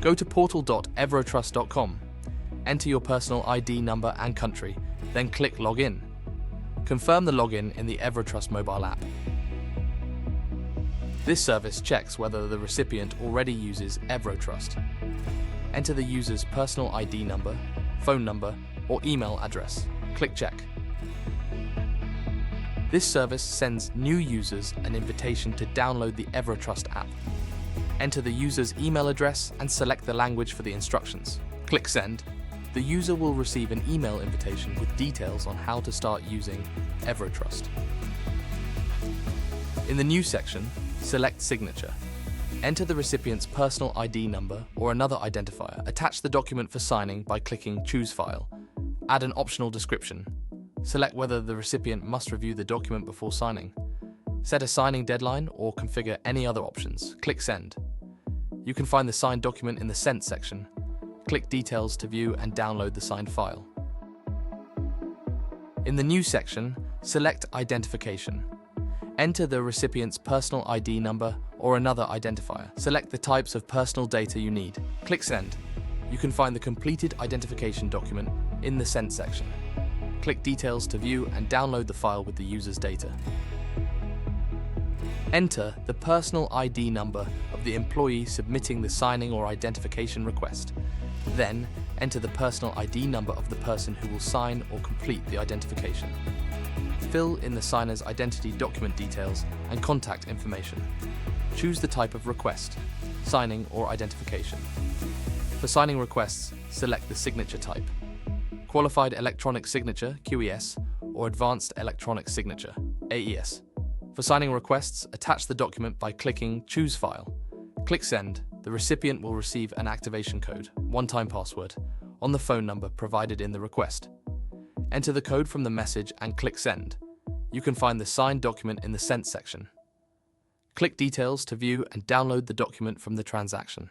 Go to portal.evrotrust.com, enter your personal ID number and country, then click Login. Confirm the login in the Evrotrust mobile app. This service checks whether the recipient already uses Evrotrust. Enter the user's personal ID number, phone number, or email address. Click Check. This service sends new users an invitation to download the Evrotrust app. Enter the user's email address and select the language for the instructions. Click Send. The user will receive an email invitation with details on how to start using Evrotrust. In the New section, select Signature. Enter the recipient's personal ID number or another identifier. Attach the document for signing by clicking Choose File. Add an optional description. Select whether the recipient must review the document before signing. Set a signing deadline or configure any other options. Click Send. You can find the signed document in the Sent section. Click Details to view and download the signed file. In the New section, select Identification. Enter the recipient's personal ID number or another identifier. Select the types of personal data you need. Click Send. You can find the completed identification document in the Sent section. Click Details to view and download the file with the user's data. Enter the personal ID number of the employee submitting the signing or identification request. Then, enter the personal ID number of the person who will sign or complete the identification. Fill in the signer's identity document details and contact information. Choose the type of request, signing or identification. For signing requests, select the signature type. Qualified Electronic Signature, QES, or Advanced Electronic Signature, AES. For signing requests, attach the document by clicking Choose File. Click Send. The recipient will receive an activation code, one-time password, on the phone number provided in the request. Enter the code from the message and click Send. You can find the signed document in the Sent section. Click Details to view and download the document from the transaction.